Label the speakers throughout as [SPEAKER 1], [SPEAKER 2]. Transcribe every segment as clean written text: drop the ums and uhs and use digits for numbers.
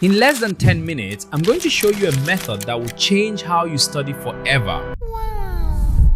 [SPEAKER 1] In less than 10 minutes, I'm going to show you a method that will change how you study forever.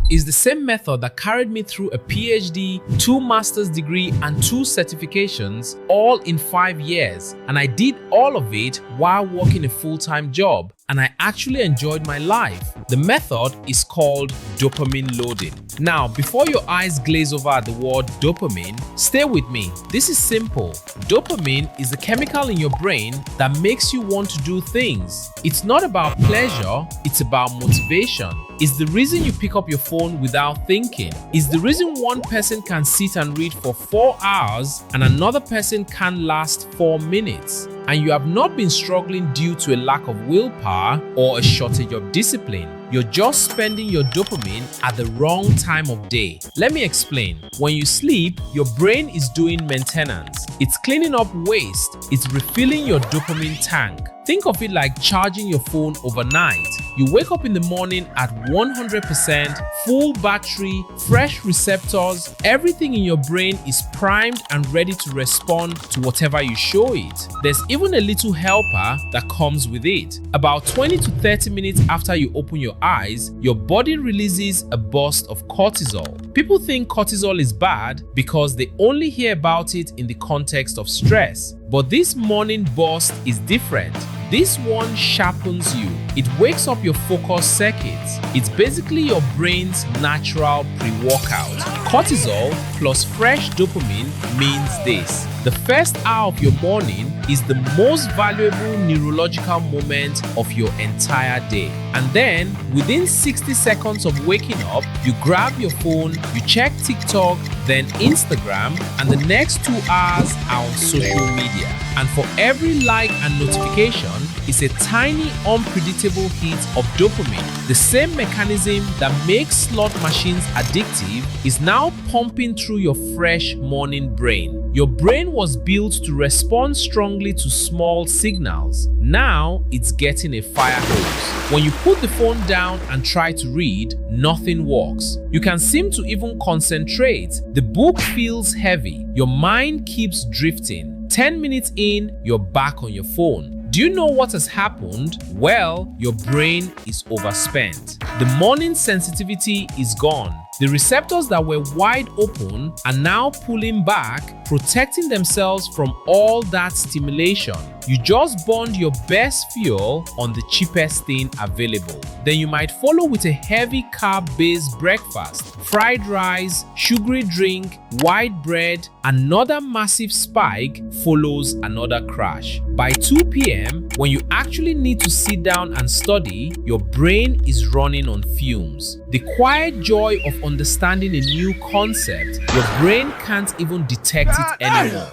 [SPEAKER 1] It's the same method that carried me through a PhD, 2 master's degree and 2 certifications, all in 5 years. And I did all of it while working a full-time job. And I actually enjoyed my life. The method is called dopamine loading. Now, before your eyes glaze over at the word dopamine, stay with me. This is simple. Dopamine is the chemical in your brain that makes you want to do things. It's not about pleasure, it's about motivation. It's the reason you pick up your phone without thinking. It's the reason one person can sit and read for 4 hours and another person can last 4 minutes. And you have not been struggling due to a lack of willpower or a shortage of discipline. You're just spending your dopamine at the wrong time of day. Let me explain. When you sleep, your brain is doing maintenance. It's cleaning up waste. It's refilling your dopamine tank. Think of it like charging your phone overnight. You wake up in the morning at 100%, full battery, fresh receptors. Everything in your brain is primed and ready to respond to whatever you show it. There's even a little helper that comes with it. About 20 to 30 minutes after you open your eyes, your body releases a burst of cortisol. People think cortisol is bad because they only hear about it in the context of stress. But this morning burst is different. This one sharpens you. It wakes up your focus circuits. It's basically your brain's natural pre-workout. Cortisol plus fresh dopamine means this. The first hour of your morning is the most valuable neurological moment of your entire day. And then, within 60 seconds of waking up, you grab your phone, you check TikTok, then Instagram, and the next 2 hours are on social media. And for every like and notification is a tiny unpredictable hit of dopamine. The same mechanism that makes slot machines addictive is now pumping through your fresh morning brain. Your brain was built to respond strongly to small signals. Now it's getting a fire hose. When you put the phone down and try to read, nothing works. You can seem to even concentrate. The book feels heavy. Your mind keeps drifting. 10 minutes in, you're back on your phone. Do you know what has happened? Well, your brain is overspent. The morning sensitivity is gone. The receptors that were wide open are now pulling back, protecting themselves from all that stimulation. You just burned your best fuel on the cheapest thing available. Then you might follow with a heavy carb-based breakfast, fried rice, sugary drink, white bread. Another massive spike follows another crash. By 2 p.m., when you actually need to sit down and study, your brain is running on fumes. The quiet joy of understanding a new concept, your brain can't even detect it anymore.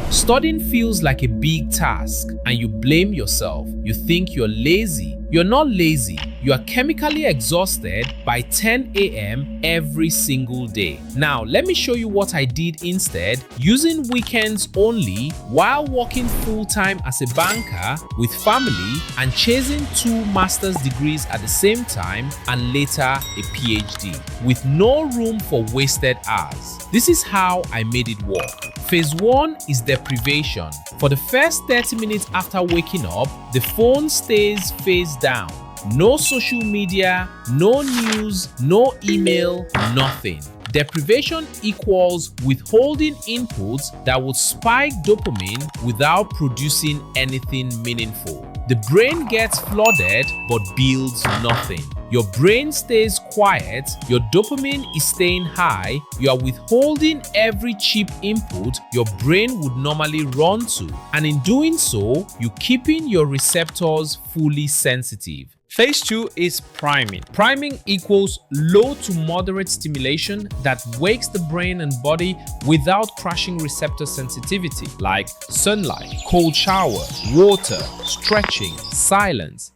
[SPEAKER 1] Studying feels like a big task and you blame yourself. You think you're lazy. You're not lazy. You are chemically exhausted by 10 a.m. every single day. Now, let me show you what I did instead, using weekends only while working full-time as a banker with family and chasing 2 master's degrees at the same time and later a PhD, with no room for wasted hours. This is how I made it work. Phase 1 is deprivation. For the first 30 minutes after waking up, the phone stays face down. No social media, no news, no email, nothing. Deprivation equals withholding inputs that would spike dopamine without producing anything meaningful. The brain gets flooded but builds nothing. Your brain stays quiet, your dopamine is staying high, you are withholding every cheap input your brain would normally run to, and in doing so, you're keeping your receptors fully sensitive. Phase 2 is priming. Priming equals low to moderate stimulation that wakes the brain and body without crashing receptor sensitivity, like sunlight, cold shower, water, stretching, silence.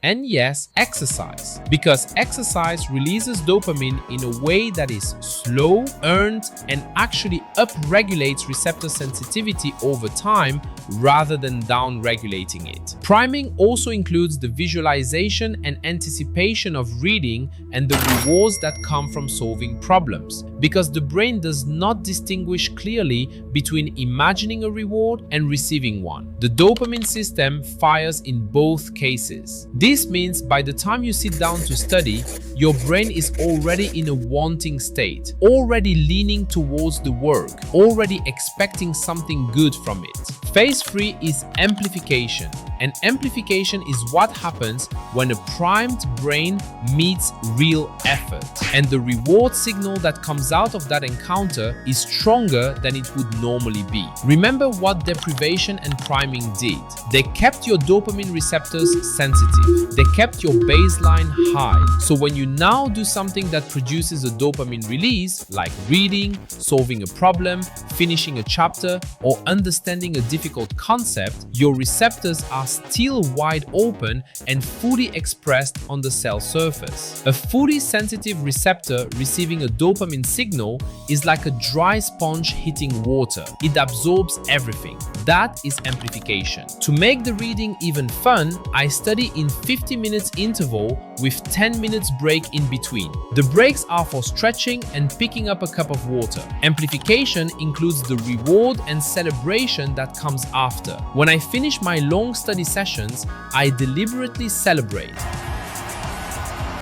[SPEAKER 1] And yes, exercise, because exercise releases dopamine in a way that is slow, earned, and actually up-regulates receptor sensitivity over time rather than down-regulating it. Priming also includes the visualization and anticipation of reading and the rewards that come from solving problems. because the brain does not distinguish clearly between imagining a reward and receiving one. The dopamine system fires in both cases. This means by the time you sit down to study, your brain is already in a wanting state, already leaning towards the work, already expecting something good from it. Phase 3 is amplification. And amplification is what happens when a primed brain meets real effort. And the reward signal that comes out of that encounter is stronger than it would normally be. Remember what deprivation and priming did. They kept your dopamine receptors sensitive. They kept your baseline high. So when you now do something that produces a dopamine release, like reading, solving a problem, finishing a chapter, or understanding a difficult concept, your receptors are still wide open and fully expressed on the cell surface. A fully sensitive receptor receiving a dopamine signal is like a dry sponge hitting water. It absorbs everything. That is amplification. To make the reading even fun, I study in 50 minutes interval with 10 minutes break in between. The breaks are for stretching and picking up a cup of water. Amplification includes the reward and celebration that comes after. When I finish my long study sessions, I deliberately celebrate.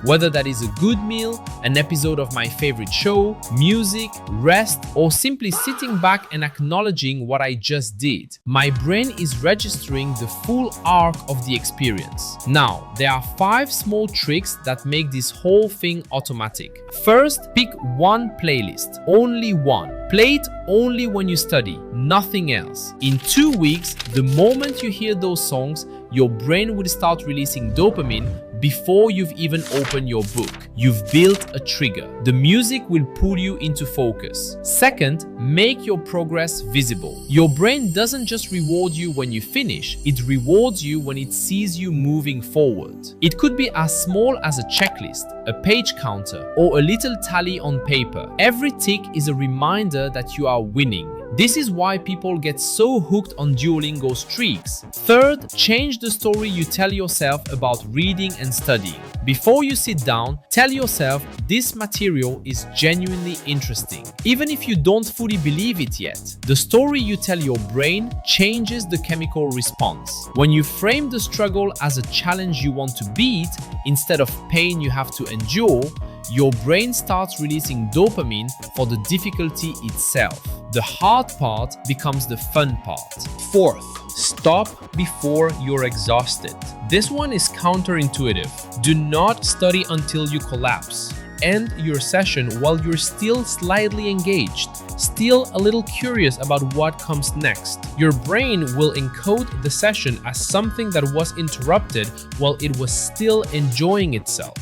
[SPEAKER 1] Whether that is a good meal, an episode of my favorite show, music, rest, or simply sitting back and acknowledging what I just did, my brain is registering the full arc of the experience. Now, there are 5 small tricks that make this whole thing automatic. First, pick one playlist, only one. Play it only when you study, nothing else. In 2 weeks, the moment you hear those songs, your brain will start releasing dopamine before you've even opened your book. You've built a trigger. The music will pull you into focus. Second, make your progress visible. Your brain doesn't just reward you when you finish, it rewards you when it sees you moving forward. It could be as small as a checklist, a page counter, or a little tally on paper. Every tick is a reminder that you are winning. This is why people get so hooked on Duolingo streaks. Third, change the story you tell yourself about reading and studying. Before you sit down, tell yourself this material is genuinely interesting. Even if you don't fully believe it yet, the story you tell your brain changes the chemical response. When you frame the struggle as a challenge you want to beat instead of pain you have to endure, your brain starts releasing dopamine for the difficulty itself. The hard part becomes the fun part. Fourth, stop before you're exhausted. This one is counterintuitive. Do not study until you collapse. End your session while you're still slightly engaged, still a little curious about what comes next. Your brain will encode the session as something that was interrupted while it was still enjoying itself.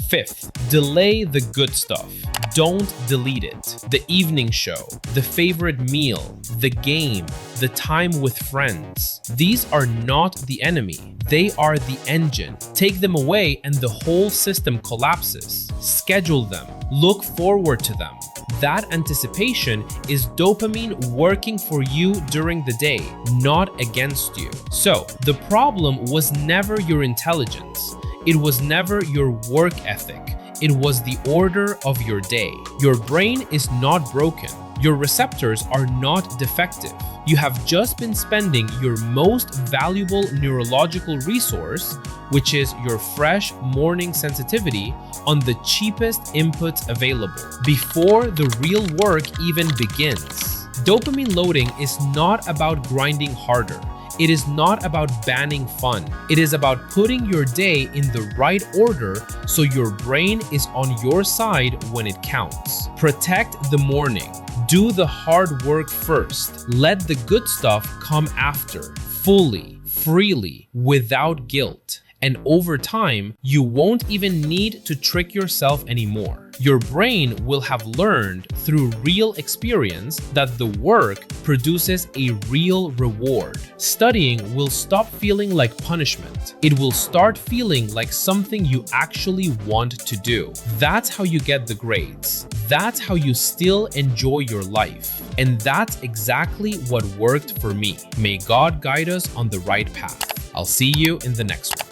[SPEAKER 1] Fifth, delay the good stuff. Don't delete it. The evening show, the favorite meal, the game, the time with friends. These are not the enemy. They are the engine. Take them away and the whole system collapses. Schedule them. Look forward to them. That anticipation is dopamine working for you during the day, not against you. So, the problem was never your intelligence. It was never your work ethic. It was the order of your day. Your brain is not broken. Your receptors are not defective. You have just been spending your most valuable neurological resource, which is your fresh morning sensitivity, on the cheapest inputs available before the real work even begins. Dopamine loading is not about grinding harder. It is not about banning fun. It is about putting your day in the right order so your brain is on your side when it counts. Protect the morning. Do the hard work first. Let the good stuff come after, fully, freely, without guilt. And over time, you won't even need to trick yourself anymore. Your brain will have learned through real experience that the work produces a real reward. Studying will stop feeling like punishment. It will start feeling like something you actually want to do. That's how you get the grades. That's how you still enjoy your life. And that's exactly what worked for me. May God guide us on the right path. I'll see you in the next one.